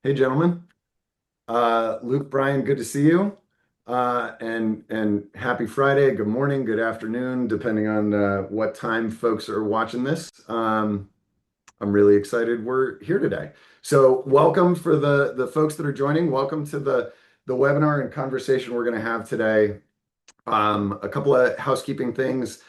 Hey, gentlemen. Luke, Brian, good to see you. And happy Friday. Good morning, good afternoon, depending on what time folks are watching this. I'm really excited we're here today. So, welcome for the folks that are joining. Welcome to the webinar and conversation we're going to have today. A couple of housekeeping things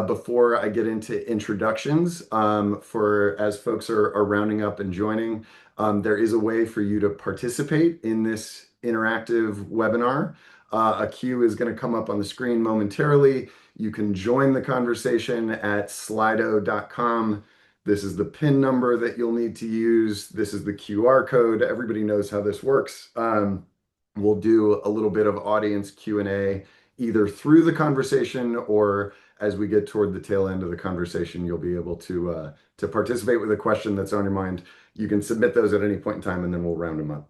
before I get into introductions. For as folks are rounding up and joining, there is a way for you to participate in this interactive webinar. A queue is going to come up on the screen momentarily. You can join the conversation at slido.com. This is the PIN number that you'll need to use. This is the QR code. Everybody knows how this works. We'll do a little bit of audience Q&A either through the conversation or as we get toward the tail end of the conversation, you'll be able to participate with a question that's on your mind. You can submit those at any point in time, and then we'll round them up.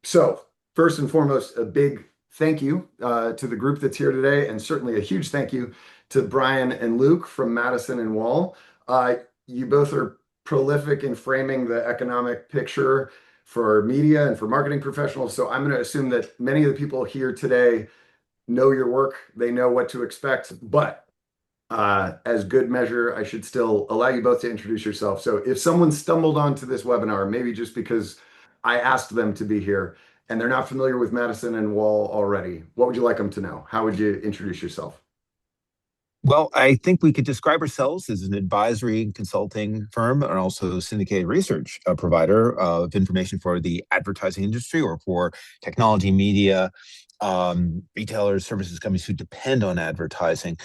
So first and foremost, a big thank you to the group that's here today, and certainly a huge thank you to Brian and Luke from Madison and Wall. You both are prolific in framing the economic picture for media and for marketing professionals. So I'm going to assume that many of the people here today know your work, they know what to expect, but as good measure, I should still allow you both to introduce yourself. So if someone stumbled onto this webinar, maybe just because I asked them to be here and they're not familiar with Madison and Wall already, what would you like them to know? How would you introduce yourself? Well, I think we could describe ourselves as an advisory and consulting firm and also syndicated research provider of information for the advertising industry or for technology, media, retailers, services companies who depend on advertising.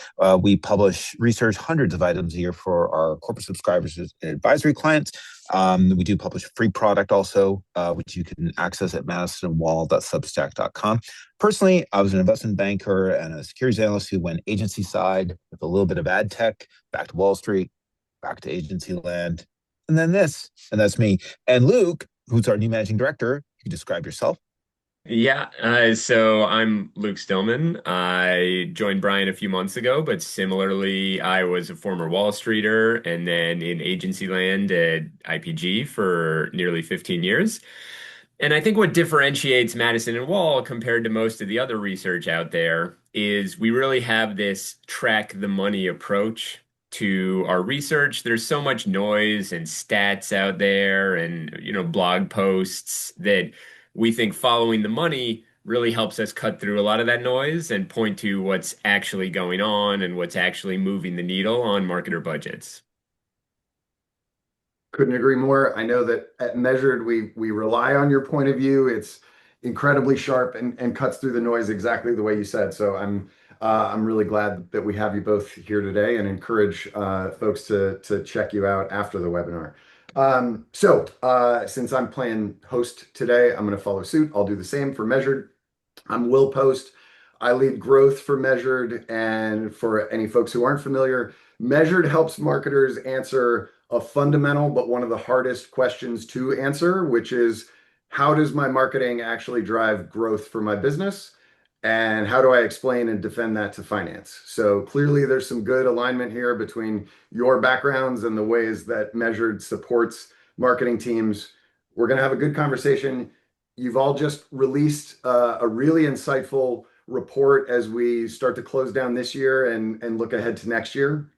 We publish research, hundreds of items a year for our corporate subscribers and advisory clients. We do publish free product also, which you can access at madisonwall.substack.com. Personally, I was an investment banker and a securities analyst who went agency side with a little bit of ad tech, back to Wall Street, back to agency land, and then this, and that's me. And Luke, who's our new managing director, you can describe yourself. So I'm Luke Stillman. I joined Brian a few months ago, but similarly, I was a former Wall Streeter and then in agency land at IPG for nearly 15 years. And I think what differentiates Madison and Wall compared to most of the other research out there is we really have this track the money approach to our research. There's so much noise and stats out there and blog posts that we think following the money really helps us cut through a lot of that noise and point to what's actually going on and what's actually moving the needle on marketer budgets. Couldn't agree more. I know that at Measured, we rely on your point of view. It's incredibly sharp and cuts through the noise exactly the way you said. So I'm really glad that we have you both here today and encourage folks to check you out after the webinar. Since I'm playing host today, I'm going to follow suit. I'll do the same for Measured. I'm Will Post. I lead growth for Measured. And for any folks who aren't familiar, Measured helps marketers answer a fundamental but one of the hardest questions to answer, which is how does my marketing actually drive growth for my business? And how do I explain and defend that to finance? So clearly, there's some good alignment here between your backgrounds and the ways that Measured supports marketing teams. We're going to have a good conversation. You've all just released a really insightful report as we start to close down this year and look ahead to next year.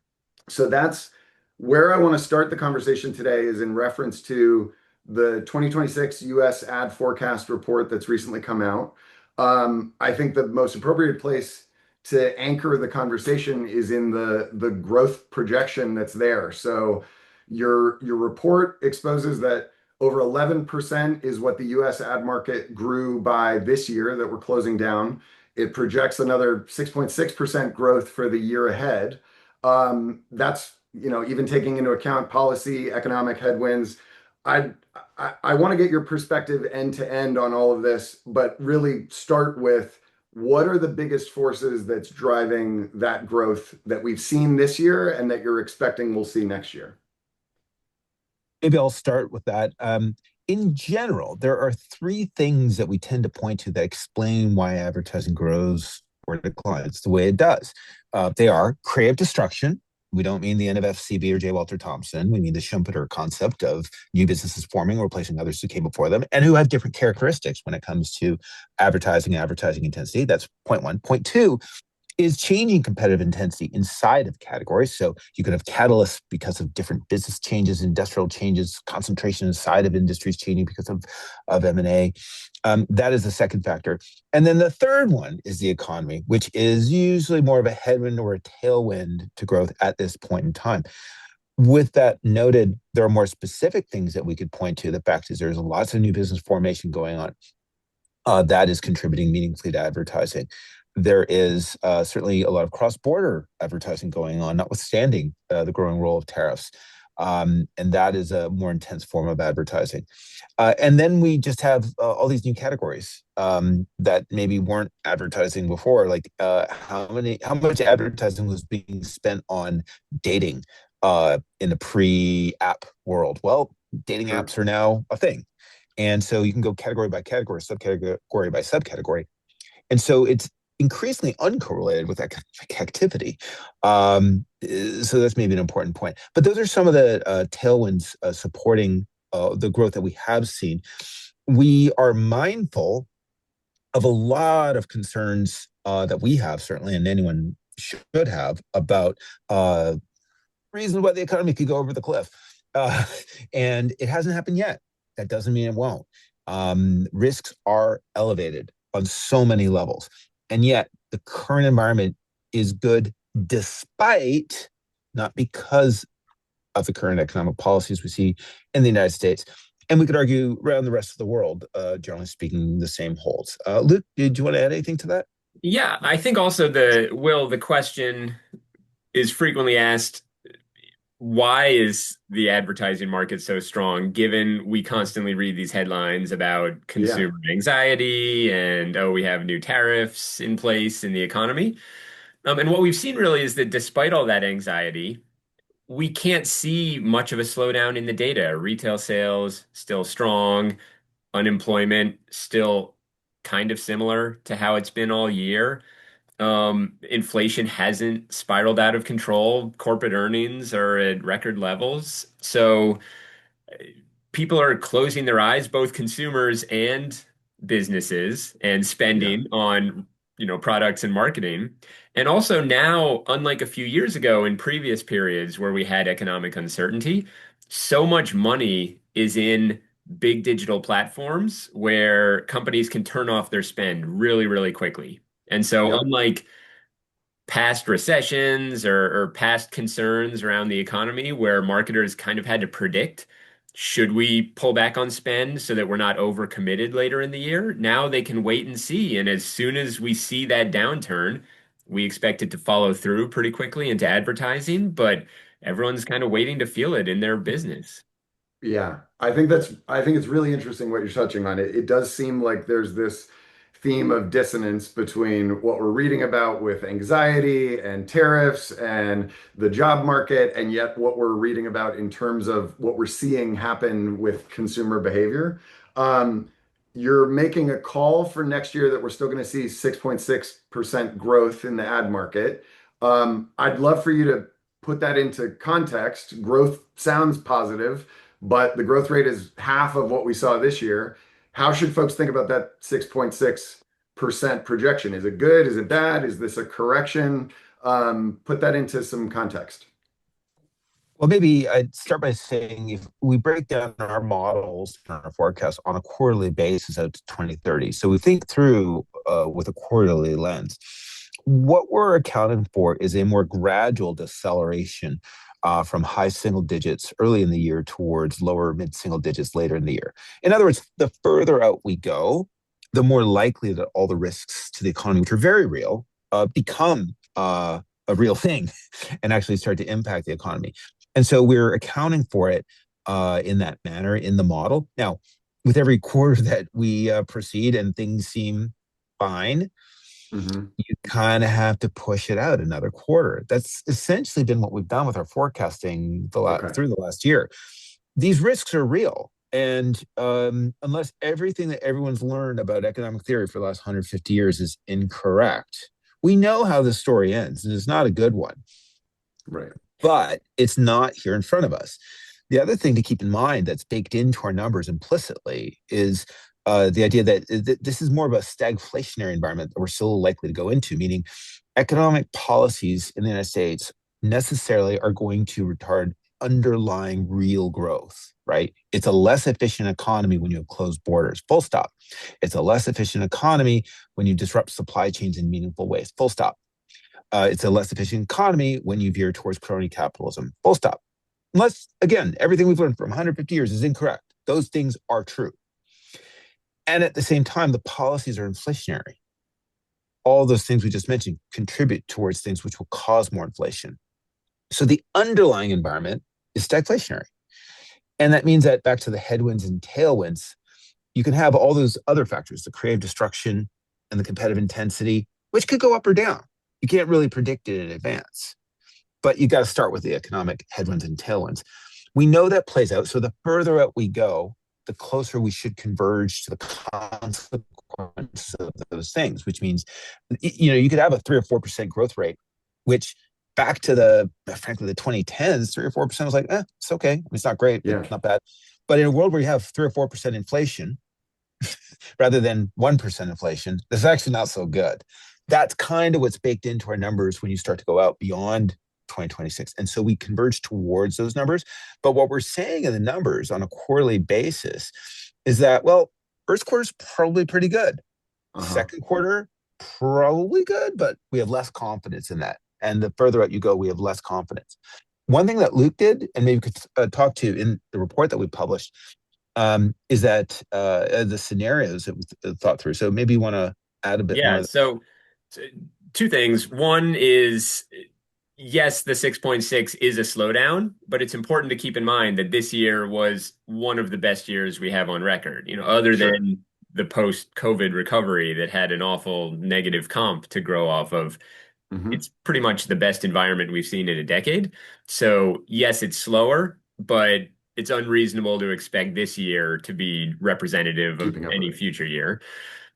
So that's where I want to start the conversation today is in reference to the 2026 US ad forecast report that's recently come out. I think the most appropriate place to anchor the conversation is in the growth projection that's there. So your report exposes that over 11% is what the US ad market grew by this year that we're closing down. It projects another 6.6% growth for the year ahead. That's even taking into account policy, economic headwinds. I I want to get your perspective end to end on all of this, but really start with what are the biggest forces that's driving that growth that we've seen this year and that you're expecting we'll see next year? Maybe I'll start with that. In general, there are three things that we tend to point to that explain why advertising grows or declines the way it does. They are creative destruction, We don't mean the end of FCB or J. Walter Thompson. We mean the Schumpeter concept of new businesses forming, replacing others who came before them, and who have different characteristics when it comes to advertising and advertising intensity. That's point one. Point two is changing competitive intensity inside of categories. So you could have catalysts because of different business changes, industrial changes, concentration inside of industries changing because of M&A. That is the second factor. And then the third one is the economy, which is usually more of a headwind or a tailwind to growth at this point in time. With that noted, there are more specific things that we could point to. The fact is there's lots of new business formation going on. That is contributing meaningfully to advertising. There is certainly a lot of cross-border advertising going on, notwithstanding the growing role of tariffs. And that is a more intense form of advertising. And then we just have all these new categories that maybe weren't advertising before, like how much advertising was being spent on dating in the pre-app world. Well, dating Sure. apps are now a thing. And so you can go category by category, subcategory by subcategory. And so it's increasingly uncorrelated with economic activity. So that's maybe an important point. But those are some of the tailwinds supporting the growth that we have seen. We are mindful of a lot of concerns that we have, certainly, and anyone should have, about reasons why the economy could go over the cliff. And it hasn't happened yet. That doesn't mean it won't. Risks are elevated on so many levels. And yet the current environment is good despite, not because of the current economic policies we see in the United States. And we could argue around the rest of the world, generally speaking, the same holds. Luke, did you want to add anything to that? Yeah, I think also the question is frequently asked, why is the advertising market so strong, given we constantly read these headlines about Yeah. consumer anxiety and, oh, we have new tariffs in place in the economy? And what we've seen really is that despite all that anxiety, we can't see much of a slowdown in the data. Retail sales still strong, unemployment still kind of similar to how it's been all year. Inflation hasn't spiraled out of control. Corporate earnings are at record levels. So people are closing their eyes, both consumers and businesses, and Yeah. spending on, products and marketing. And also now, unlike a few years ago in previous periods where we had economic uncertainty, so much money is in big digital platforms where companies can turn off their spend really, really quickly. And so, Yep. unlike past recessions or past concerns around the economy where marketers kind of had to predict, should we pull back on spend so that we're not overcommitted later in the year? Now they can wait and see. And as soon as we see that downturn, we expect it to follow through pretty quickly into advertising, but everyone's kind of waiting to feel it in their business. Yeah, I think it's really interesting what you're touching on. It does seem like there's this theme of dissonance between what we're reading about with anxiety and tariffs and the job market, and yet what we're reading about in terms of what we're seeing happen with consumer behavior. Um, you're making a call for next year that we're still going to see 6.6% growth in the ad market. I'd love for you to put that into context. Growth sounds positive, but the growth rate is half of what we saw this year. How should folks think about that 6.6% projection? Is it good? Is it bad? Is this a correction? Put that into some context. Well, maybe I'd start by saying if we break down our models and our forecasts on a quarterly basis out to 2030, so we think through with a quarterly lens, what we're accounting for is a more gradual deceleration from high single digits early in the year towards lower mid single digits later in the year. In other words, the further out we go, the more likely that all the risks to the economy, which are very real, become a real thing and actually start to impact the economy. And so we're accounting for it in that manner in the model. Now, with every quarter that we proceed and things seem fine, Hmm. you kind of have to push it out another quarter. That's essentially been what we've done with our forecasting Okay. through the last year. These risks are real. And unless everything that everyone's learned about economic theory for the last 150 years is incorrect, we know how the story ends, and it's not a good one. Right. but it's not here in front of us. The other thing to keep in mind that's baked into our numbers implicitly is the idea that this is more of a stagflationary environment that we're still likely to go into, meaning economic policies in the United States necessarily are going to retard underlying real growth, right? It's a less efficient economy when you have closed borders, full stop. It's a less efficient economy when you disrupt supply chains in meaningful ways, full stop. It's a less efficient economy when you veer towards crony capitalism, full stop. Unless, again, everything we've learned from 150 years is incorrect. Those things are true. And at the same time, the policies are inflationary. All those things we just mentioned contribute towards things which will cause more inflation. So the underlying environment is stagflationary. And that means that back to the headwinds and tailwinds, you can have all those other factors, the creative destruction and the competitive intensity, which could go up or down. You can't really predict it in advance, but you got to start with the economic headwinds and tailwinds. We know that plays out. So the further out we go, the closer we should converge to the consequence of those things, which means, you could have a 3 or 4% growth rate, which back to frankly, the 2010s, 3 or 4% was like, it's okay. It's not great, but it's not bad. But in a world where you have 3 or 4% inflation rather than 1% inflation, that's actually not so good. That's kind of what's baked into our numbers when you start to go out beyond 2026. And so we converge towards those numbers. But what we're saying in the numbers on a quarterly basis is that, well, first quarter is probably pretty good. Second quarter, probably good, but we have less confidence in that. And the further out you go, we have less confidence. One thing that Luke did, and maybe we could talk to in the report that we published, is that the scenarios that we thought through. So maybe you want to add a bit more. Yeah, so two things. One is, yes, the 6.6 is a slowdown, but it's important to keep in mind that this year was one of the best years we have on record, other than the post-COVID recovery that had an awful negative comp to grow off of. It's pretty much the best environment we've seen in a decade. So yes, it's slower, but it's unreasonable to expect this year to be representative of any future year.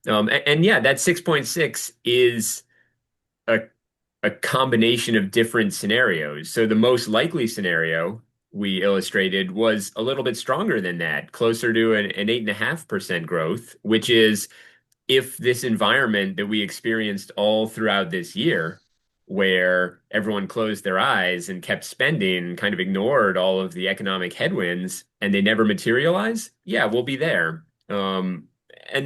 And yeah, that 6.6 is a, a combination of different scenarios. So the most likely scenario we illustrated was a little bit stronger than that, closer to an 8.5% growth, which is if this environment that we experienced all throughout this year, where everyone closed their eyes and kept spending, kind of ignored all of the economic headwinds, and they never materialize, yeah, we'll be there. And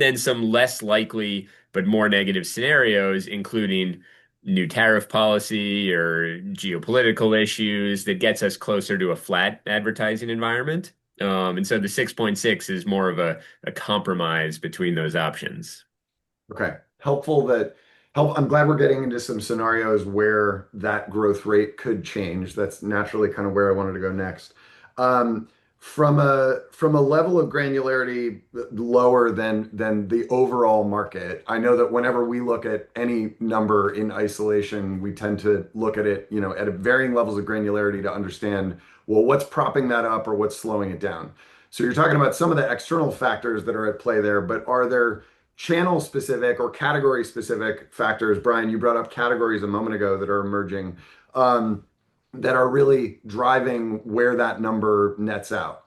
then some less likely but more negative scenarios, including new tariff policy or geopolitical issues that gets us closer to a flat advertising environment. And so the 6.6 is more of a compromise between those options. Okay. I'm glad we're getting into some scenarios where that growth rate could change. That's naturally kind of where I wanted to go next. From a level of granularity lower than the overall market, I know that whenever we look at any number in isolation, we tend to look at it, at varying levels of granularity to understand, well, what's propping that up or what's slowing it down. So you're talking about some of the external factors that are at play there, but are there channel specific or category specific factors? Brian, you brought up categories a moment ago that are emerging, that are really driving where that number nets out.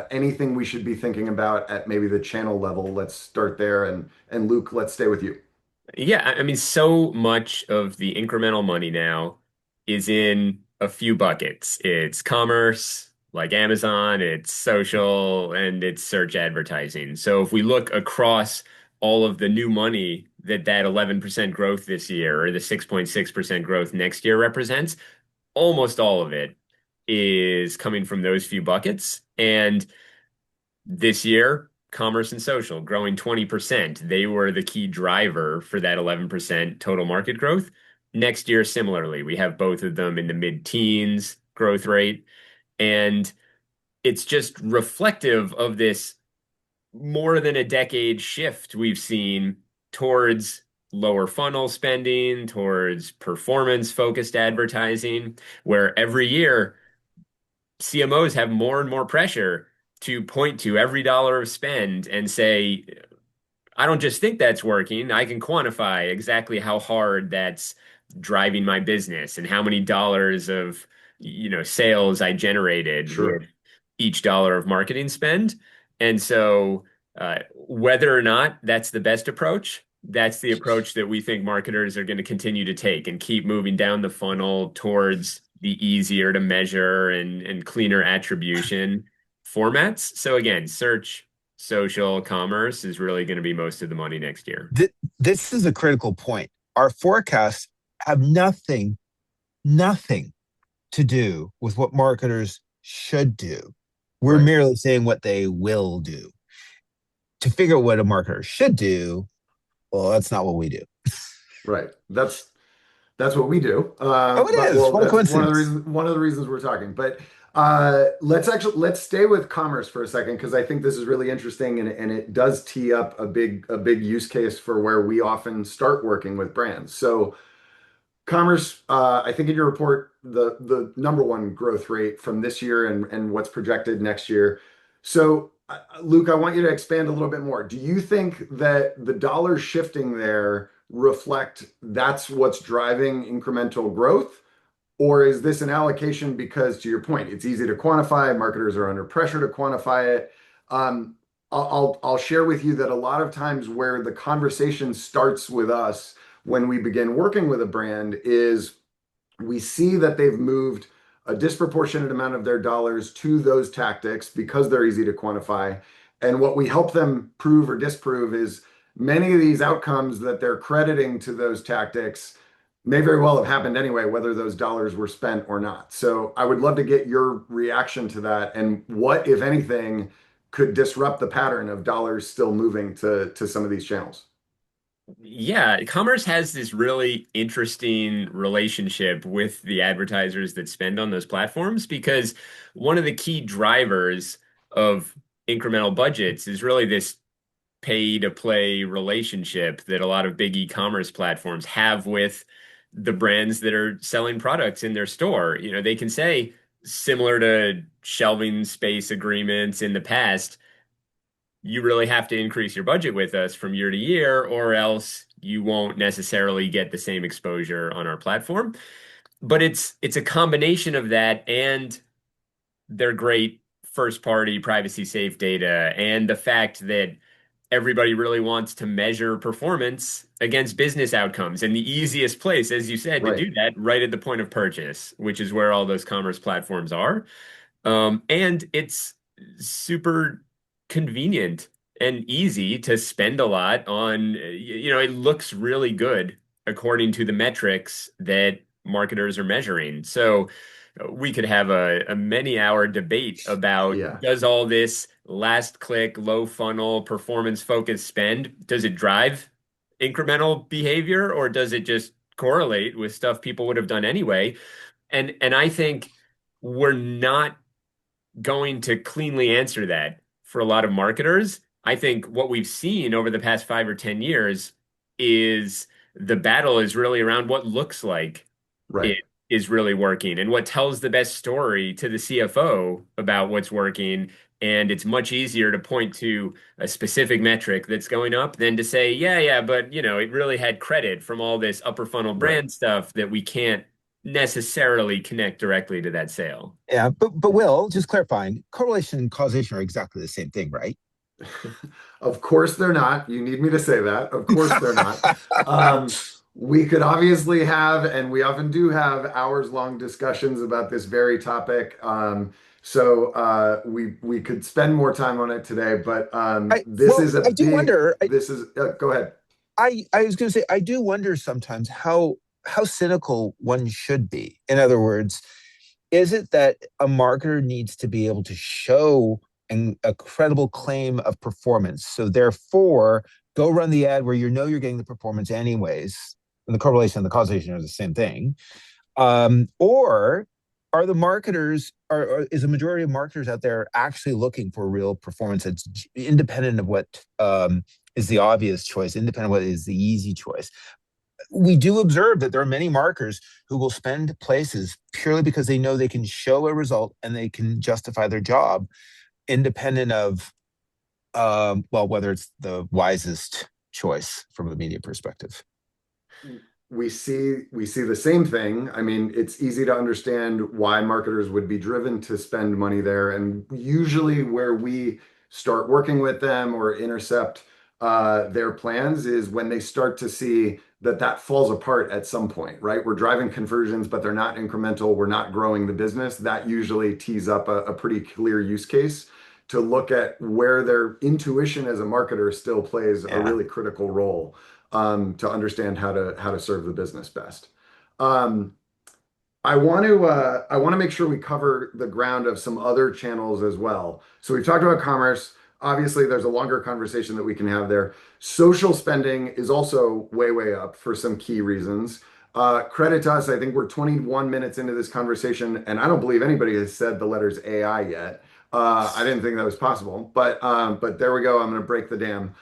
Anything we should be thinking about at maybe the channel level? Let's start there. And Luke, let's stay with you. Yeah, I mean, so much of the incremental money now is in a few buckets. It's commerce, like Amazon, it's social, and it's search advertising. So if we look across all of the new money that 11% growth this year or the 6.6% growth next year represents, almost all of it is coming from those few buckets. And this year, commerce and social growing 20%. They were the key driver for that 11% total market growth. Next year, similarly, we have both of them in the mid-teens growth rate. And it's just reflective of this more than a decade shift we've seen towards lower funnel spending, towards performance-focused advertising, where every year CMOs have more and more pressure to point to every dollar of spend and say, I don't just think that's working. I can quantify exactly how hard that's driving my business and how many dollars of sales I generated with Sure. each dollar of marketing spend. And so, whether or not that's the best approach, that's the approach that we think marketers are going to continue to take and keep moving down the funnel towards the easier to measure and cleaner attribution formats. So again, search, social, commerce is really going to be most of the money next year. This is a critical point. Our forecasts have nothing to do with what marketers should do. We're Right. merely saying what they will do. To figure out what a marketer should do, well, that's not what we do. Right. That's what we do. Oh, it But is. well, What a that's coincidence. one of the reasons we're talking. But let's stay with commerce for a second because I think this is really interesting and it does tee up a big use case for where we often start working with brands. So commerce, I think in your report, the number one growth rate from this year and what's projected next year. So, Luke, I want you to expand a little bit more. Do you think that the dollars shifting there reflect that's what's driving incremental growth? Or is this an allocation because, to your point, it's easy to quantify, marketers are under pressure to quantify it? Um, I'll share with you that a lot of times where the conversation starts with us when we begin working with a brand is we see that they've moved a disproportionate amount of their dollars to those tactics because they're easy to quantify. And what we help them prove or disprove is many of these outcomes that they're crediting to those tactics may very well have happened anyway, whether those dollars were spent or not. So I would love to get your reaction to that and what, if anything, could disrupt the pattern of dollars still moving to some of these channels. Yeah, commerce has this really interesting relationship with the advertisers that spend on those platforms because one of the key drivers of incremental budgets is really this pay to play relationship that a lot of big e-commerce platforms have with the brands that are selling products in their store. They can say, similar to shelving space agreements in the past, you really have to increase your budget with us from year to year, or else you won't necessarily get the same exposure on our platform. But it's a combination of that and their great first party privacy safe data and the fact that everybody really wants to measure performance against business outcomes. And the easiest place, as you said, to do Right, that right at the point of purchase, which is where all those commerce platforms are. And it's super convenient and easy to spend a lot on, it looks really good according to the metrics that marketers are measuring. So we could have a many-hour debate about yeah, does all this last click, low funnel, performance focused spend, does it drive incremental behavior or does it just correlate with stuff people would have done anyway? And I think we're not going to cleanly answer that for a lot of marketers. I think what we've seen over the past 5 or 10 years is the battle is really around what looks like right. it is really working and what tells the best story to the CFO about what's working. And it's much easier to point to a specific metric that's going up than to say, yeah, but it really had credit from all this upper funnel Right. brand stuff that we can't necessarily connect directly to that sale. Yeah, but Will, just clarifying, correlation and causation are exactly the same thing, right? Of course they're not. You need me to say that. Of course they're not. We could obviously have, and we often do have, hours-long discussions about this very topic. We could spend more time on it today, but I this well, is a I do big. wonder. This is. Go ahead. I was going to say I do wonder sometimes how cynical one should be. In other words, is it that a marketer needs to be able to show a credible claim of performance? So therefore, go run the ad where you know you're getting the performance anyways. And the correlation and the causation are the same thing. Or are the marketers is a majority of marketers out there actually looking for real performance that's independent of what is the obvious choice, independent of what is the easy choice? We do observe that there are many marketers who will spend places purely because they know they can show a result and they can justify their job independent of whether it's the wisest choice from a media perspective. we see the same thing. I mean, it's easy to understand why marketers would be driven to spend money there. And usually where we start working with them or intercept their plans is when they start to see that that falls apart at some point, right? We're driving conversions, but they're not incremental. We're not growing the business. That usually tees up a pretty clear use case to look at where their intuition as a marketer still plays a Yeah. really critical role to understand how to serve the business best. Um, I want to make sure we cover the ground of some other channels as well. So we've talked about commerce. Obviously, there's a longer conversation that we can have there. Social spending is also way up for some key reasons. Credit to us, I think we're 21 minutes into this conversation, and I don't believe anybody has said the letters AI yet. I didn't think that was possible, but there we go. I'm going to break the dam.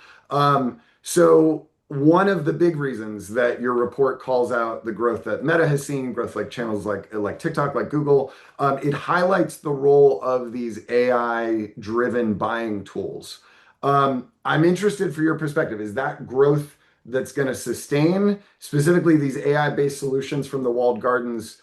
So one of the big reasons that your report calls out the growth that Meta has seen, growth like channels like TikTok, like Google, it highlights the role of these AI-driven buying tools. I'm interested for your perspective. Is that growth that's going to sustain specifically these AI-based solutions from the walled gardens?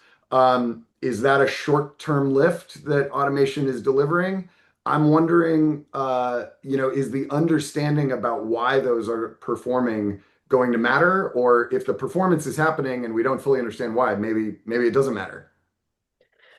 Is that a short-term lift that automation is delivering? I'm wondering, is the understanding about why those are performing going to matter, or if the performance is happening and we don't fully understand why, maybe it doesn't matter.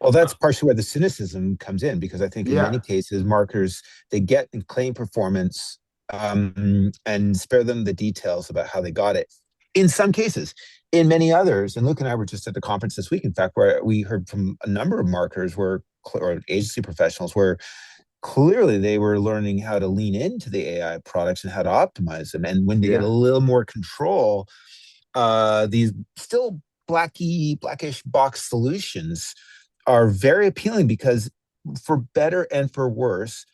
Well, that's partially where the cynicism comes in, because I think in many Yeah, cases, marketers, they get and claim performance, and spare them the details about how they got it. In some cases, in many others, and Luke and I were just at the conference this week, in fact, where we heard from a number of marketers or agency professionals where clearly they were learning how to lean into the AI products and how to optimize them. And when they get a yeah, little more control, these still blackish box solutions are very appealing, because for better and for worse,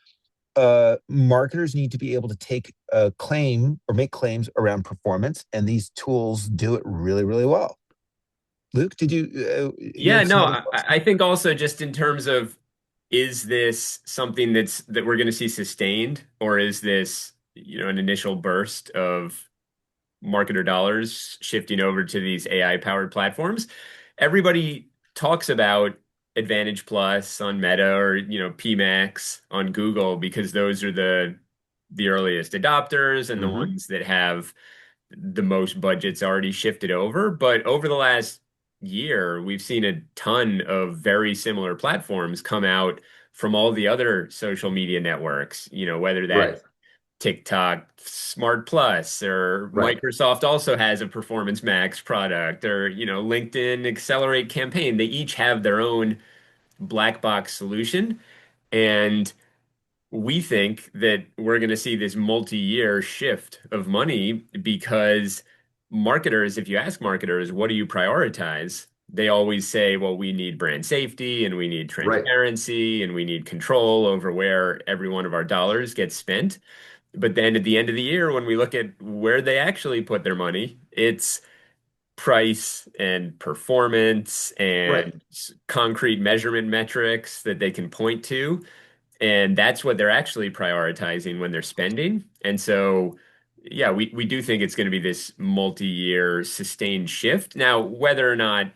marketers need to be able to take a claim or make claims around performance, and these tools do it really well. Luke, did you Yeah, have some no, other I, thoughts? I think also just in terms of, is this something that we're going to see sustained, or is this, an initial burst of marketer dollars shifting over to these AI powered platforms? Everybody talks about Advantage Plus on Meta, or, PMax on Google, because those are the earliest adopters and the hmm ones that have the most budgets already shifted over. But over the last year, we've seen a ton of very similar platforms come out from all the other social media networks, whether right, that's TikTok Smart Plus, or right, Microsoft also has a Performance Max product, or, LinkedIn Accelerate Campaign. They each have their own black box solution. And we think that we're going to see this multi-year shift of money, because marketers, if you ask marketers, what do you prioritize? They always say, well, we need brand safety, and we need right, transparency, and we need control over where every one of our dollars gets spent. But then at the end of the year, when we look at where they actually put their money, it's price and performance right, and concrete measurement metrics that they can point to. And that's what they're actually prioritizing when they're spending. And so, yeah, we do think it's going to be this multi-year sustained shift. Now, whether or not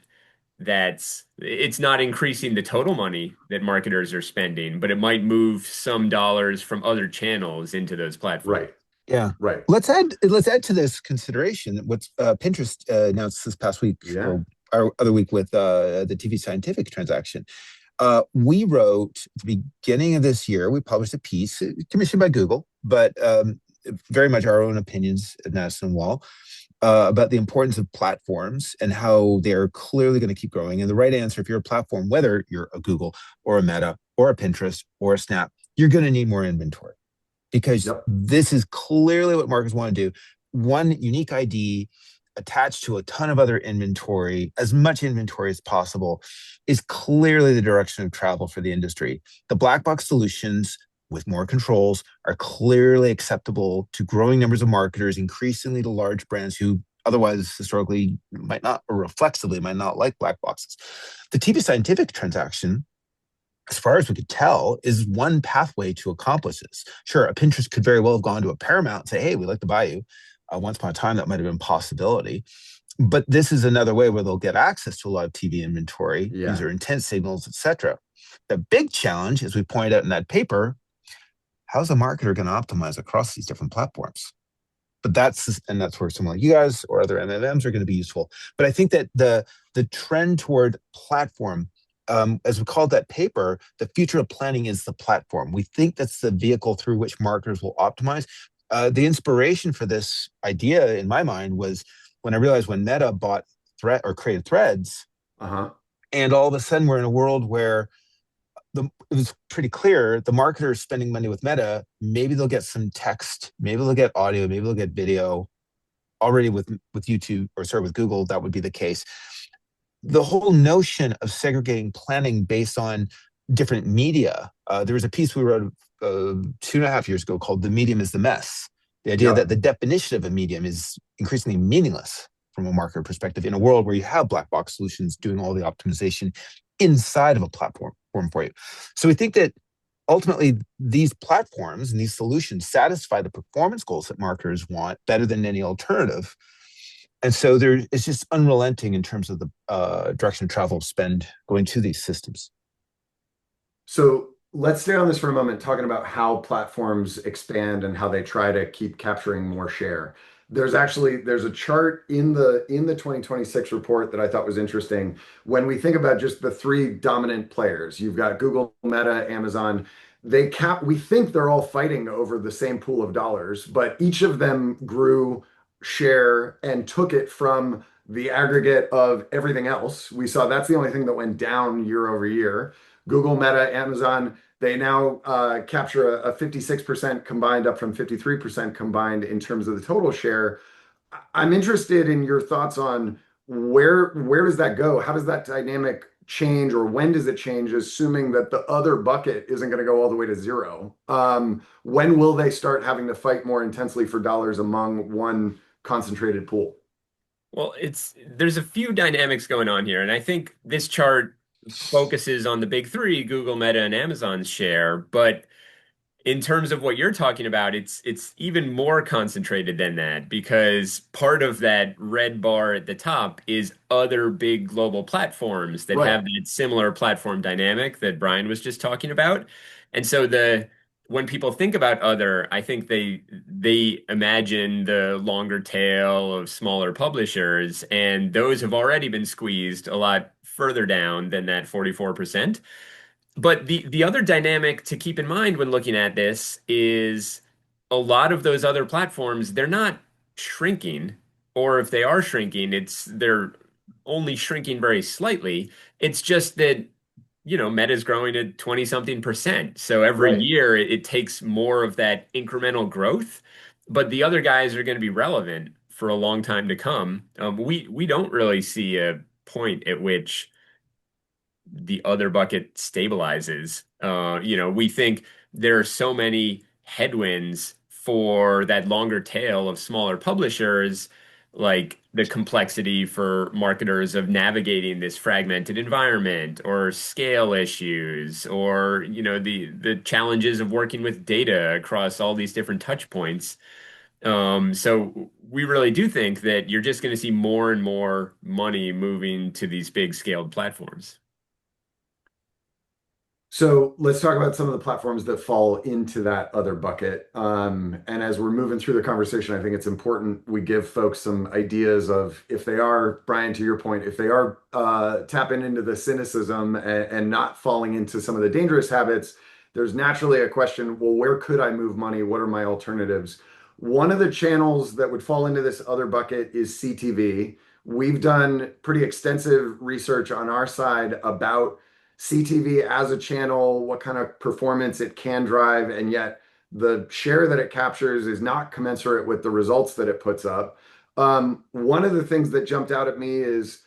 it's not increasing the total money that marketers are spending, but it might move some dollars from other channels into those platforms. right, Yeah. right. Let's add to this consideration what Pinterest announced this past week Yeah, or other week with the TV Scientific transaction. We wrote at the beginning of this year, we published a piece commissioned by Google, but very much our own opinions at Madison Wall, about the importance of platforms and how they're clearly going to keep growing. And the right answer, if you're a platform, whether you're a Google or a Meta or a Pinterest or a Snap, you're going to need more inventory, because yep, this is clearly what marketers want to do. One unique ID attached to a ton of other inventory, as much inventory as possible, is clearly the direction of travel for the industry. The black box solutions with more controls are clearly acceptable to growing numbers of marketers, increasingly to large brands who otherwise historically might not, or reflexively might not, like black boxes. The TV Scientific transaction, as far as we could tell, is one pathway to accomplish this. Sure, a Pinterest could very well have gone to a Paramount and say, hey, we'd like to buy you. Once upon a time, that might have been a possibility. But this is another way where they'll get access to a lot of TV inventory, Yeah. user intent signals, etc. The big challenge, as we pointed out in that paper, how's a marketer going to optimize across these different platforms? But that's where someone like you guys or other MMMs are going to be useful. But I think that the trend toward platform, as we called that paper, the future of planning is the platform. We think that's the vehicle through which marketers will optimize. The inspiration for this idea, in my mind, was when I realized when Meta bought Thread or created Threads, Uh-huh. and all of a sudden we're in a world where it was pretty clear the marketer is spending money with Meta. Maybe they'll get some text, maybe they'll get audio, maybe they'll get video. Already with YouTube, or sorry, with Google, that would be the case. The whole notion of segregating planning based on different media. There was a piece we wrote 2.5 years ago called "The Medium is the Mess." The idea Yep. that the definition of a medium is increasingly meaningless from a marketer perspective in a world where you have black box solutions doing all the optimization inside of a platform for you. So we think that ultimately these platforms and these solutions satisfy the performance goals that marketers want better than any alternative. And so it's just unrelenting in terms of the direction of travel spend going to these systems. So let's stay on this for a moment, talking about how platforms expand and how they try to keep capturing more share. There's a chart in the 2026 report that I thought was interesting. When we think about just the three dominant players, you've got Google, Meta, Amazon. We think they're all fighting over the same pool of dollars, but each of them grew share and took it from the aggregate of everything else. We saw that's the only thing that went down year over year. Google, Meta, Amazon, they now capture a 56% combined, up from 53% combined in terms of the total share. I'm interested in your thoughts on where does that go? How does that dynamic change, or when does it change, assuming that the other bucket isn't going to go all the way to zero? When will they start having to fight more intensely for dollars among one concentrated pool? Well, there's a few dynamics going on here, and I think this chart focuses on the big three, Google, Meta, and Amazon's share, but in terms of what you're talking about, it's even more concentrated than that, because part of that red bar at the top is other big global platforms that Right. have that similar platform dynamic that Brian was just talking about. And so the when people think about other, I think they imagine the longer tail of smaller publishers, and those have already been squeezed a lot further down than that 44%. But the other dynamic to keep in mind when looking at this is a lot of those other platforms, they're not shrinking, or if they are shrinking, they're only shrinking very slightly. It's just that, Meta's growing at 20 something percent. So every Right. year it takes more of that incremental growth, but the other guys are going to be relevant for a long time to come. We don't really see a point at which the other bucket stabilizes. We think there are so many headwinds for that longer tail of smaller publishers, like the complexity for marketers of navigating this fragmented environment, or scale issues, or the challenges of working with data across all these different touch points. So we really do think that you're just going to see more and more money moving to these big scaled platforms. So let's talk about some of the platforms that fall into that other bucket. And as we're moving through the conversation, I think it's important we give folks some ideas of, if they are, Brian, to your point, if they are tapping into the cynicism and not falling into some of the dangerous habits, there's naturally a question, well, where could I move money? What are my alternatives? One of the channels that would fall into this other bucket is CTV. We've done pretty extensive research on our side about CTV as a channel, what kind of performance it can drive, and yet the share that it captures is not commensurate with the results that it puts up. One of the things that jumped out at me is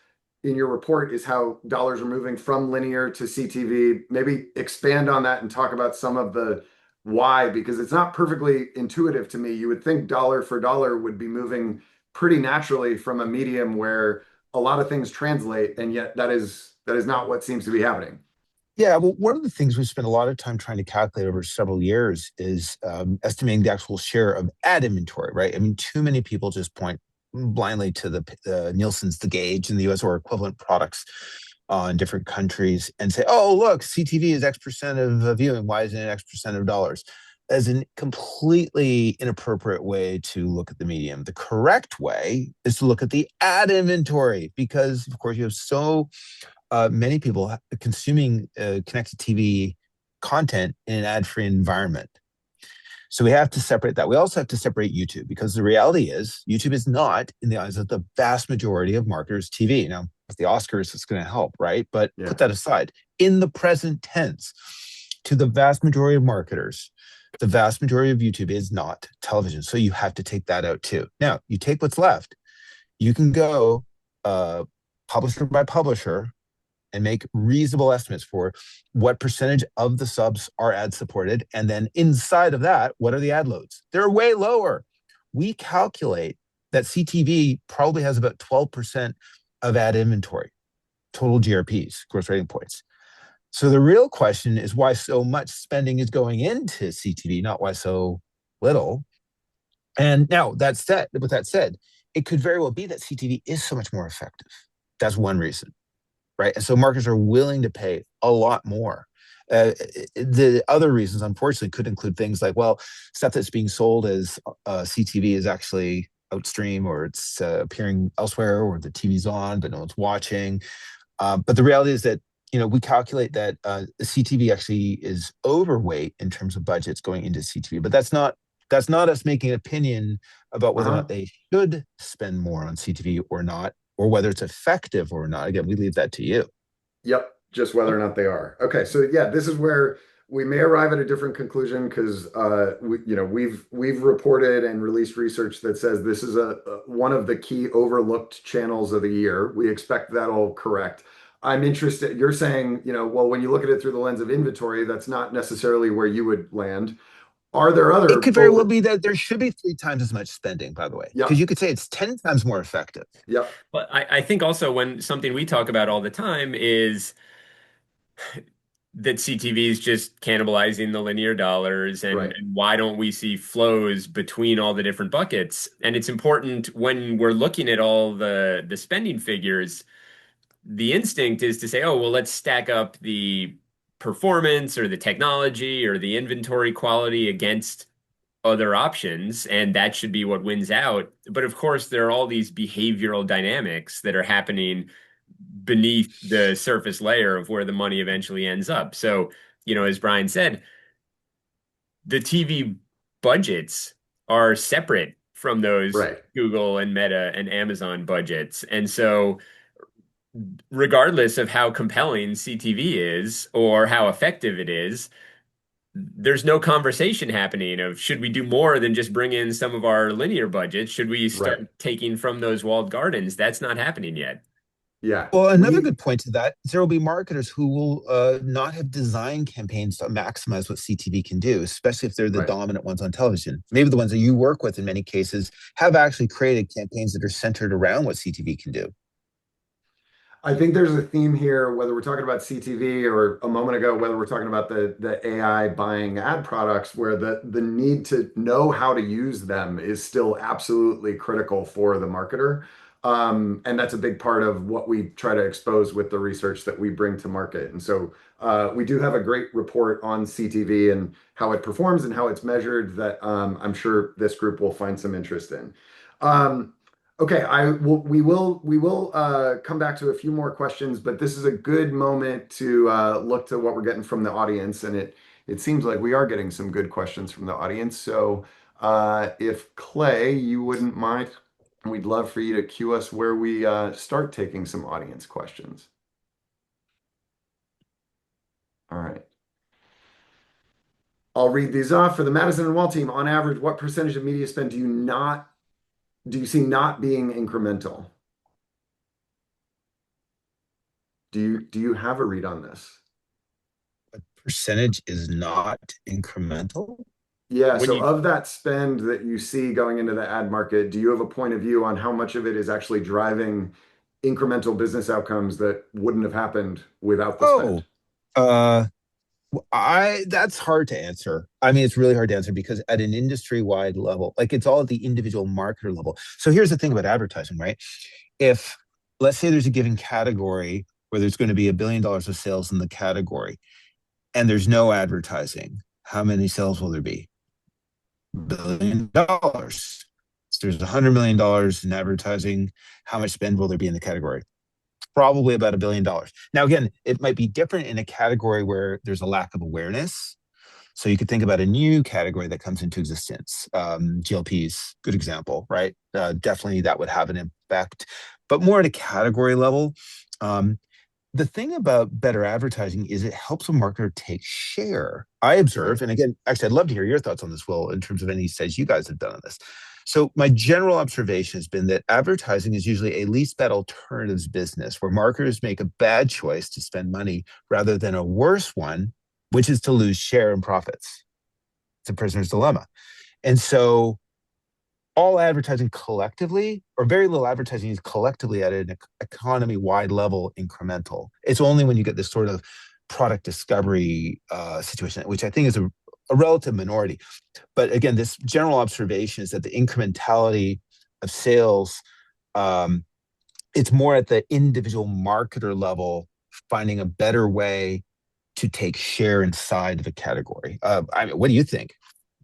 in your report is how dollars are moving from linear to CTV. Maybe expand on that and talk about some of the why, because it's not perfectly intuitive to me. You would think dollar for dollar would be moving pretty naturally from a medium where a lot of things translate, and yet that is not what seems to be happening. Yeah, well, one of the things we spent a lot of time trying to calculate over several years is estimating the actual share of ad inventory, right? I mean, too many people just point blindly to the Nielsen's The Gauge in the US or equivalent products in different countries and say, oh, look, CTV is X percent of viewing. Why isn't it X percent of dollars? As a completely inappropriate way to look at the medium. The correct way is to look at the ad inventory because, of course, you have so many people consuming connected TV content in an ad-free environment. So we have to separate that. We also have to separate YouTube because the reality is YouTube is not, in the eyes of the vast majority of marketers, TV. Now, with the Oscars, it's going to help, right? But Yeah. put that aside. In the present tense, to the vast majority of marketers, the vast majority of YouTube is not television. So you have to take that out too. Now, you take what's left. You can go publisher by publisher and make reasonable estimates for what percentage of the subs are ad supported. And then inside of that, what are the ad loads? They're way lower. We calculate that CTV probably has about 12% of ad inventory, total GRPs, gross rating points. So the real question is why so much spending is going into CTV, not why so little. And now with that said, it could very well be that CTV is so much more effective. That's one reason. Right. And so marketers are willing to pay a lot more. The other reasons, unfortunately, could include things like, well, stuff that's being sold as CTV is actually outstream or it's appearing elsewhere or the TV's on, but no one's watching. But the reality is that, we calculate that CTV actually is overweight in terms of budgets going into CTV, but that's not us making an opinion about whether or Uh-huh. not they should spend more on CTV or not, or whether it's effective or not. Again, we leave that to you. Yep, just whether or not they are. Okay, so yeah, this is where we may arrive at a different conclusion because we've reported and released research that says this is one of the key overlooked channels of the year. We expect that'll correct. I'm interested. You're saying, well, when you look at it through the lens of inventory, that's not necessarily where you would land. Are there It other could very well over? be that there should be 3 times as much spending, by the way, because Yep, you could say it's 10 times more effective. yep, But I think also when something we talk about all the time is that CTV is just cannibalizing the linear dollars, and, right, and why don't we see flows between all the different buckets? And it's important when we're looking at all the spending figures, the instinct is to say, oh, well, let's stack up the performance or the technology or the inventory quality against other options, and that should be what wins out. But of course, there are all these behavioral dynamics that are happening beneath the surface layer of where the money eventually ends up. So, as Brian said, the TV budgets are separate from those right, Google and Meta and Amazon budgets. And so, regardless of how compelling CTV is or how effective it is, there's no conversation happening of should we do more than just bring in some of our linear budgets? Should we right. start taking from those walled gardens? That's not happening yet. Yeah, Well, another we good point to that is there will be marketers who will not have designed campaigns to maximize what CTV can do, especially if they're the right. dominant ones on television. Maybe the ones that you work with in many cases have actually created campaigns that are centered around what CTV can do. I think there's a theme here, whether we're talking about CTV or a moment ago, whether we're talking about the AI buying ad products, where the need to know how to use them is still absolutely critical for the marketer. And that's a big part of what we try to expose with the research that we bring to market. And so we do have a great report on CTV and how it performs and how it's measured that I'm sure this group will find some interest in. Um, Okay, we will come back to a few more questions, but this is a good moment to look to what we're getting from the audience, and it seems like we are getting some good questions from the audience. So if Clay, you wouldn't mind, we'd love for you to cue us where we start taking some audience questions. All right. I'll read these off for the Madison and Wall team. On average, what percentage of media spend do you see not being incremental? Do you have a read on this? Percentage is not incremental. Yeah, When so you of that spend that you see going into the ad market, do you have a point of view on how much of it is actually driving incremental business outcomes that wouldn't have happened without the spend? Oh, uh, That's hard to answer. I mean, it's really hard to answer because at an industry-wide level, like it's all at the individual marketer level. So here's the thing about advertising, right? If let's say there's a given category where there's going to be $1 billion of sales in the category and there's no advertising, how many sales will there be? $1 billion. So there's $100 million in advertising. How much spend will there be in the category? Probably about $1 billion. Now, again, it might be different in a category where there's a lack of awareness. So you could think about a new category that comes into existence. GLPs, good example, right? Definitely that would have an impact, but more at a category level. Um, the thing about better advertising is it helps a marketer take share. I Right. observe, and again, actually, I'd love to hear your thoughts on this, Will, in terms of any studies you guys have done on this. So my general observation has been that advertising is usually a least bad alternatives business where marketers make a bad choice to spend money rather than a worse one, which is to lose share and profits. It's a prisoner's dilemma. And so all advertising collectively, or very little advertising is collectively at an economy wide level incremental. It's only when you get this sort of product discovery situation, which I think is a relative minority. But again, this general observation is that the incrementality of sales, um, it's more at the individual marketer level, finding a better way to take share inside of a category. I mean, what do you think?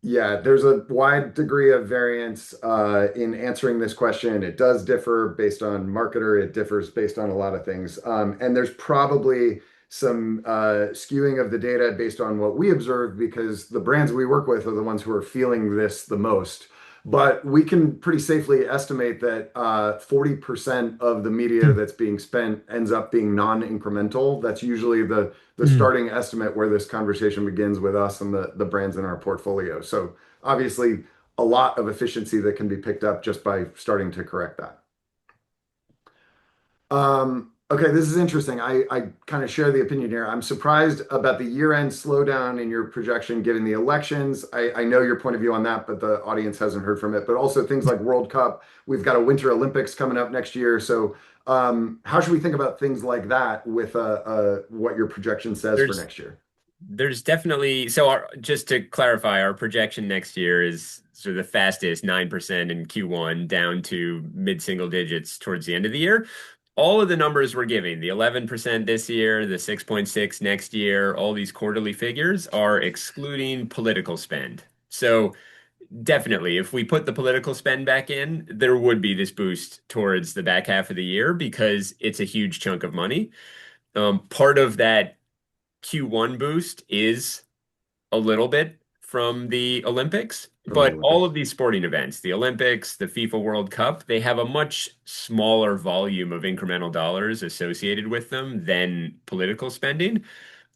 Yeah, there's a wide degree of variance in answering this question. It does differ based on marketer. It differs based on a lot of things. And there's probably some skewing of the data based on what we observe because the brands we work with are the ones who are feeling this the most. But we can pretty safely estimate that 40% of the media Hmm. that's being spent ends up being non-incremental. That's usually the Hmm. starting estimate where this conversation begins with us and the brands in our portfolio. So obviously a lot of efficiency that can be picked up just by starting to correct that. Okay, this is interesting. I kind of share the opinion here. I'm surprised about the year-end slowdown in your projection given the elections. I know your point of view on that, but the audience hasn't heard from it. But also things like World Cup. We've got a Winter Olympics coming up next year. So how should we think about things like that with what your projection says for There's next year? there's definitely just to clarify, our projection next year is sort of the fastest 9% in Q1 down to mid-single digits towards the end of the year. All of the numbers we're giving, the 11% this year, the 6.6 next year, all these quarterly figures are excluding political spend. So definitely, if we put the political spend back in, there would be this boost towards the back half of the year because it's a huge chunk of money. Part of that Q1 boost is a little bit from the Olympics, From the but all Olympics. of these sporting events, the Olympics, the FIFA World Cup, they have a much smaller volume of incremental dollars associated with them than political spending.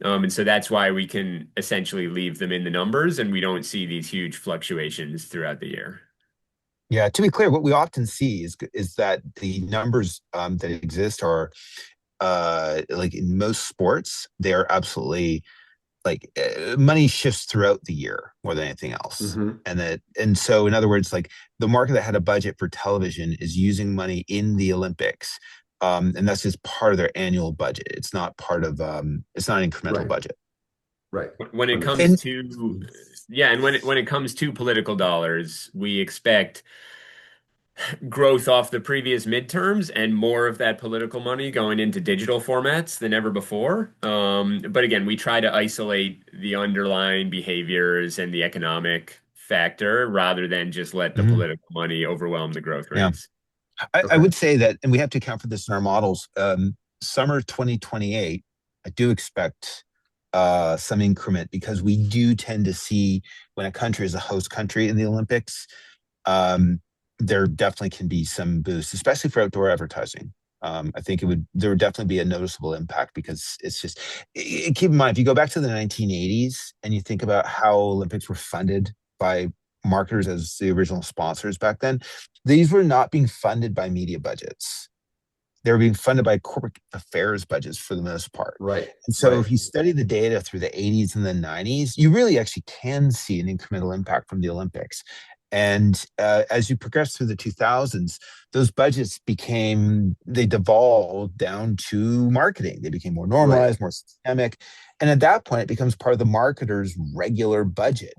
And so that's why we can essentially leave them in the numbers and we don't see these huge fluctuations throughout the year. Yeah, to be clear, what we often see is that the numbers that exist are like in most sports, they're absolutely like money shifts throughout the year more than anything else. Hmm. And so in other words, like the market that had a budget for television is using money in the Olympics. And that's just part of their annual budget. It's not part of it's not an incremental Right, budget. right. When it Understood. comes And to yeah, and when it comes to political dollars, we expect growth off the previous midterms and more of that political money going into digital formats than ever before. But again, we try to isolate the underlying behaviors and the economic factor rather than just let the mhm, political money overwhelm the growth yeah, rates. I Okay. would say that, and we have to account for this in our models. Summer 2028, I do expect some increment because we do tend to see when a country is a host country in the Olympics, um, there definitely can be some boost, especially for outdoor advertising. I think there would definitely be a noticeable impact because it's just keep in mind if you go back to the 1980s and you think about how Olympics were funded by marketers as the original sponsors back then, these were not being funded by media budgets. They were being funded by corporate affairs budgets for the most part. Right, And so right. if you study the data through the 80s and the 90s, you really actually can see an incremental impact from the Olympics. And as you progress through the 2000s, those budgets they devolved down to marketing. They became more Right. normalized, more systemic. And at that point, it becomes part of the marketer's regular budget.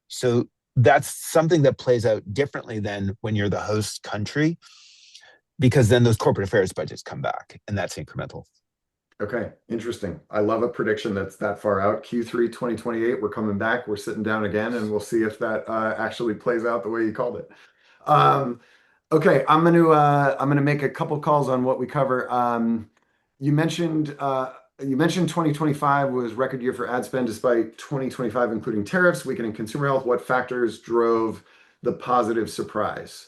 So that's something that plays out differently than when you're the host country, because then those corporate affairs budgets come back, and that's incremental. Okay, interesting. I love a prediction that's that far out. Q3 2028, we're coming back. We're sitting down again, and we'll see if that actually plays out the way you called it. Um, okay, I'm gonna make a couple calls on what we cover. You mentioned you mentioned 2025 was record year for ad spend despite 2025 including tariffs, weakening consumer health. What factors drove the positive surprise?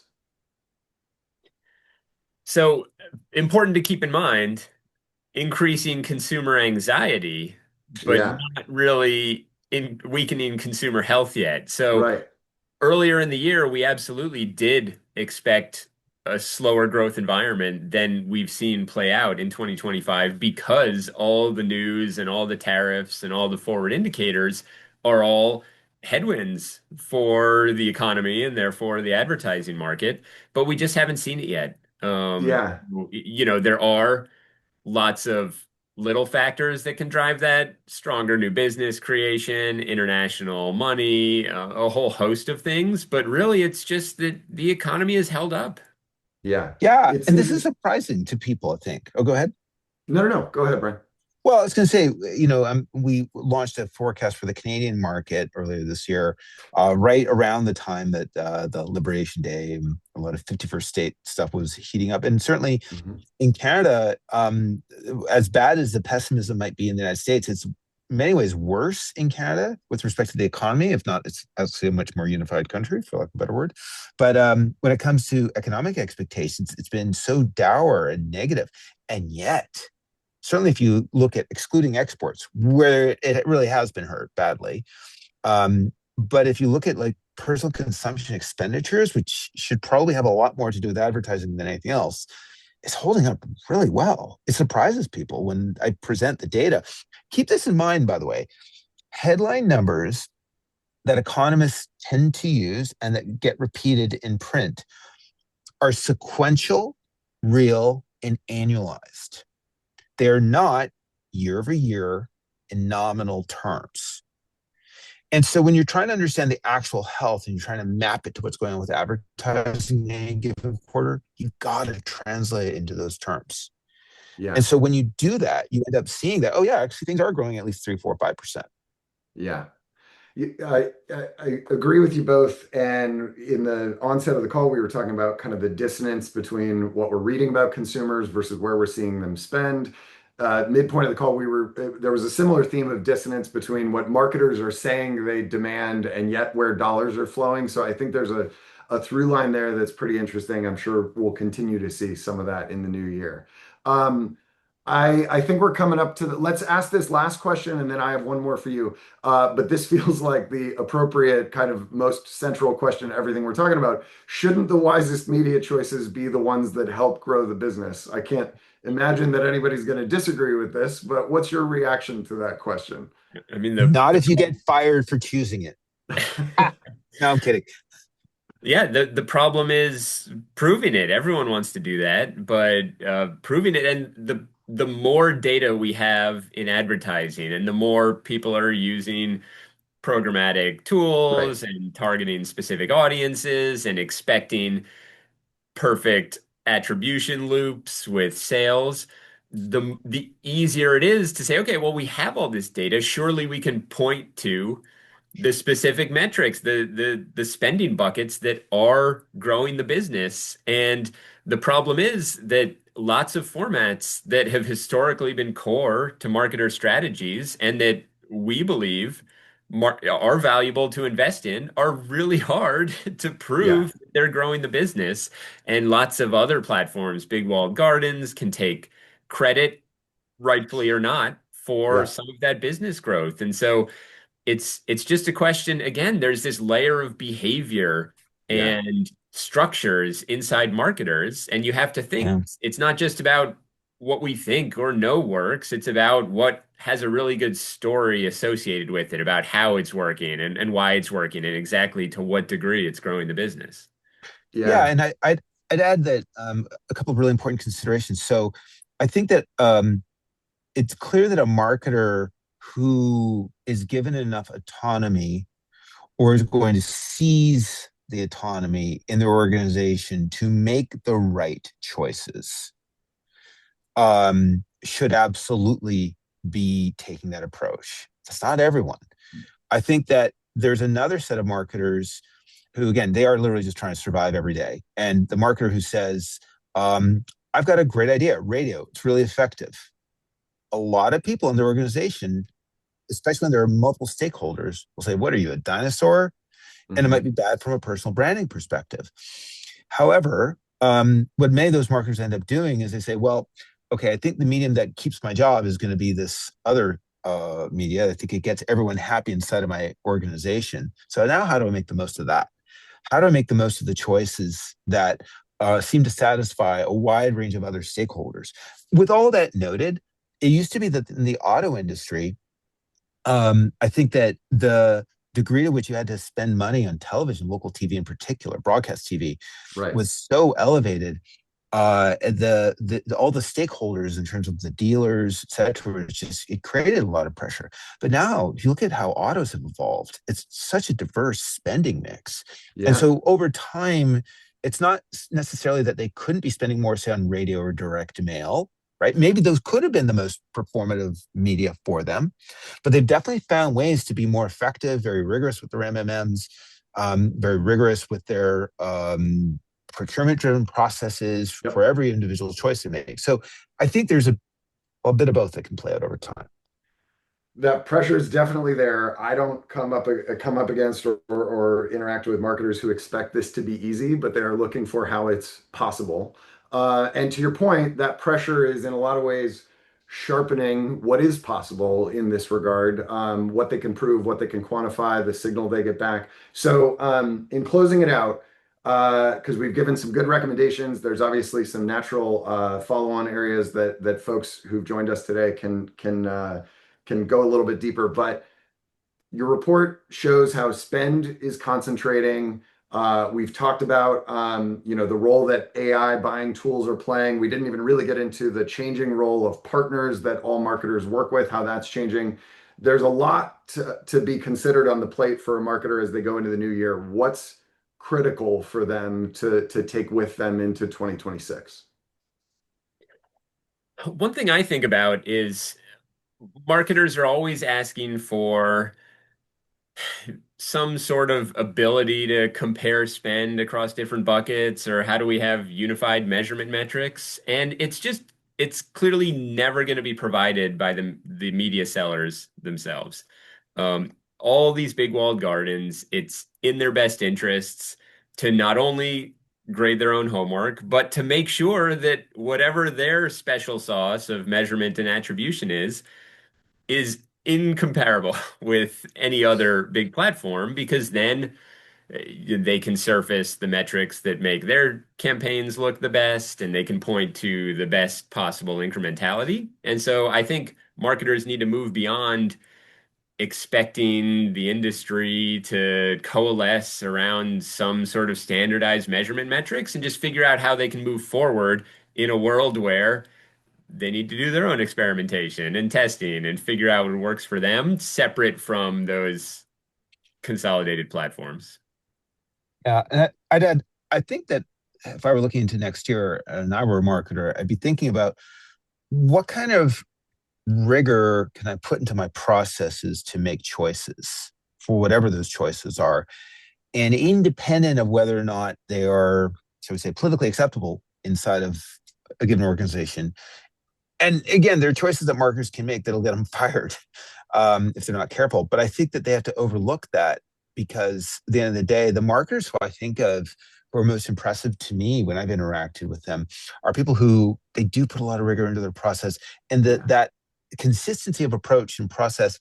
So important to keep in mind, increasing consumer anxiety, but Yeah, not really in weakening consumer health yet. So right. earlier in the year, we absolutely did expect a slower growth environment than we've seen play out in 2025 because all the news and all the tariffs and all the forward indicators are all headwinds for the economy and therefore the advertising market. But we just haven't seen it yet. Yeah, There are lots of little factors that can drive that: stronger new business creation, international money, a whole host of things. But really, it's just that the economy has held up. yeah. Yeah, It's and this is interesting. surprising to people, I think. Oh, go ahead. No, no, no. Go ahead, Brian. Well, I was going to say, we launched a forecast for the Canadian market earlier this year, right around the time that the Liberation Day and a lot of 51st state stuff was heating up. And certainly Mhm. in Canada, as bad as the pessimism might be in the United States, it's in many ways worse in Canada with respect to the economy. If not, it's actually a much more unified country, for lack of a better word. But when it comes to economic expectations, it's been so dour and negative. And yet, certainly if you look at excluding exports, where it really has been hurt badly. But if you look at like personal consumption expenditures, which should probably have a lot more to do with advertising than anything else, is holding up really well. It surprises people when I present the data. Keep this in mind, by the way. Headline numbers that economists tend to use and that get repeated in print are sequential, real, and annualized. They're not year over year in nominal terms. And so when you're trying to understand the actual health and you're trying to map it to what's going on with advertising in a given quarter, you've got to translate it into those terms. And Yeah. so when you do that, you end up seeing that, oh yeah, actually things are growing at least 3, 4, 5%. Yeah. I agree with you both. And in the onset of the call, we were talking about kind of the dissonance between what we're reading about consumers versus where we're seeing them spend. Midpoint of the call, there was a similar theme of dissonance between what marketers are saying they demand and yet where dollars are flowing. So I think there's a through line there that's pretty interesting. I'm sure we'll continue to see some of that in the new year. Um, I think we're coming up to let's ask this last question and then I have one more for you. But this feels like the appropriate kind of most central question to everything we're talking about. Shouldn't the wisest media choices be the ones that help grow the business? I can't imagine that anybody's going to disagree with this, but what's your reaction to that question? I mean, Not if you get fired for choosing it. Ah, no, I'm kidding. yeah, the problem is proving it. Everyone wants to do that, but proving it, and the more data we have in advertising and the more people are using programmatic Right. tools and targeting specific audiences and expecting perfect attribution loops with sales, the easier it is to say, okay, well, we have all this data. Surely we can point to the specific metrics, the spending buckets that are growing the business. And the problem is that lots of formats that have historically been core to marketer strategies and that we believe are valuable to invest in are really hard to Yeah. prove they're growing the business. And lots of other platforms, big walled gardens, can take credit, rightfully or not, for Yeah. some of that business growth. And so it's just a question. Again, there's this layer of behavior Yeah. and structures inside marketers, and you have to think Yeah. it's not just about what we think or know works. It's about what has a really good story associated with it, about how it's working and why it's working and exactly to what degree it's growing the business. Yeah, Yeah. and I'd add that a couple of really important considerations. So I think that it's clear that a marketer who is given enough autonomy or is going to seize the autonomy in their organization to make the right choices should absolutely be taking that approach. It's not everyone. I think that there's another set of marketers who, again, they are literally just trying to survive every day. And the marketer who says, I've got a great idea, radio, it's really effective. A lot of people in their organization, especially when there are multiple stakeholders, will say, what are you, a dinosaur? And it Hmm. might be bad from a personal branding perspective. However, what many of those marketers end up doing is they say, well, okay, I think the medium that keeps my job is going to be this other media. I think it gets everyone happy inside of my organization. So now how do I make the most of that? How do I make the most of the choices that seem to satisfy a wide range of other stakeholders? With all that noted, it used to be that in the auto industry, I think that the degree to which you had to spend money on television, local TV in particular, broadcast TV, Right. was so elevated. The all the stakeholders in terms of the dealers, et cetera, it created a lot of pressure. But now, if you look at how autos have evolved, it's such a diverse spending mix, and Yeah. so over time, it's not necessarily that they couldn't be spending more, say, on radio or direct mail, right? Maybe those could have been the most performative media for them, but they've definitely found ways to be more effective, very rigorous with their MMMs, very rigorous with their procurement driven processes for Yep. every individual choice they make. So I think there's a bit of both that can play out over time. That pressure is definitely there. I don't come up against or interact with marketers who expect this to be easy, but they are looking for how it's possible. And to your point, that pressure is in a lot of ways sharpening what is possible in this regard, what they can prove, what they can quantify, the signal they get back. So, in closing it out, because we've given some good recommendations, there's obviously some natural follow-on areas that folks who've joined us today can go a little bit deeper. But your report shows how spend is concentrating. We've talked about the role that AI buying tools are playing. We didn't even really get into the changing role of partners that all marketers work with, how that's changing. There's a lot to be considered on the plate for a marketer as they go into the new year. What's critical for them to take with them into 2026? One thing I think about is marketers are always asking for some sort of ability to compare spend across different buckets, or how do we have unified measurement metrics? And it's clearly never going to be provided by the media sellers themselves. All these big walled gardens, it's in their best interests to not only grade their own homework, but to make sure that whatever their special sauce of measurement and attribution is incomparable with any other big platform, because then they can surface the metrics that make their campaigns look the best, and they can point to the best possible incrementality. And so I think marketers need to move beyond expecting the industry to coalesce around some sort of standardized measurement metrics and just figure out how they can move forward in a world where they need to do their own experimentation and testing and figure out what works for them, separate from those consolidated platforms. Yeah, and I'd add, I think that if I were looking into next year and I were a marketer, I'd be thinking about what kind of rigor can I put into my processes to make choices for whatever those choices are, and independent of whether or not they are, shall we say, politically acceptable inside of a given organization. And again, there are choices that marketers can make that'll get them fired if they're not careful. But I think that they have to overlook that, because at the end of the day, the marketers who I think of who are most impressive to me when I've interacted with them are people who they do put a lot of rigor into their process, and Yeah. that consistency of approach and process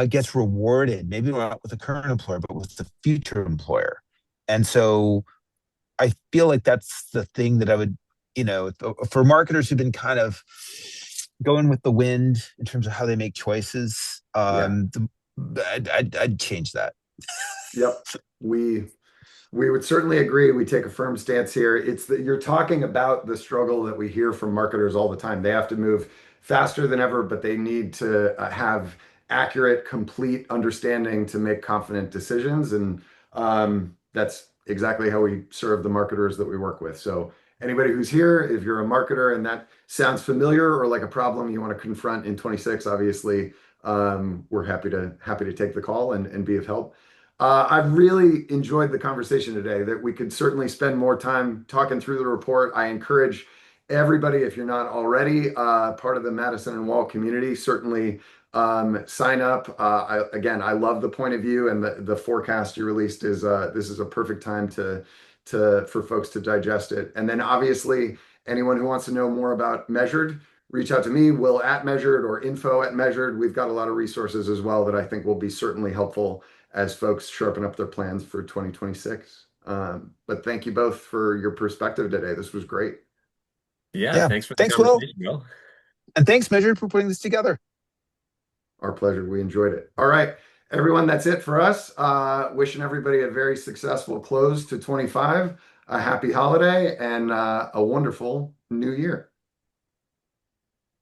gets rewarded, maybe not with the current employer, but with the future employer. And so I feel like that's the thing that I would for marketers who've been kind of going with the wind in terms of how they make choices, Yeah. I'd change that. Yep. We would certainly agree. We take a firm stance here. It's that you're talking about the struggle that we hear from marketers all the time. They have to move faster than ever, but they need to have accurate, complete understanding to make confident decisions. And that's exactly how we serve the marketers that we work with. So anybody who's here, if you're a marketer and that sounds familiar or like a problem you want to confront in 26, obviously, we're happy to take the call and be of help. I've really enjoyed the conversation today, that we could certainly spend more time talking through the report. I encourage everybody, if you're not already part of the Madison Wall community, certainly sign up. Again, I love the point of view, and the forecast you released is this is a perfect time for folks to digest it. And then obviously anyone who wants to know more about Measured, reach out to me, Will at Measured, or info at Measured. We've got a lot of resources as well that I think will be certainly helpful as folks sharpen up their plans for 2026. But thank you both for your perspective today. This was great. Yeah, Yeah. thanks for the Thanks, Will. conversation, Will. And thanks, Measured, for putting this together. Our pleasure. We enjoyed it. All right, everyone, that's it for us. Wishing everybody a very successful close to 25, a happy holiday, and a wonderful new year.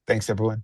Thanks, everyone.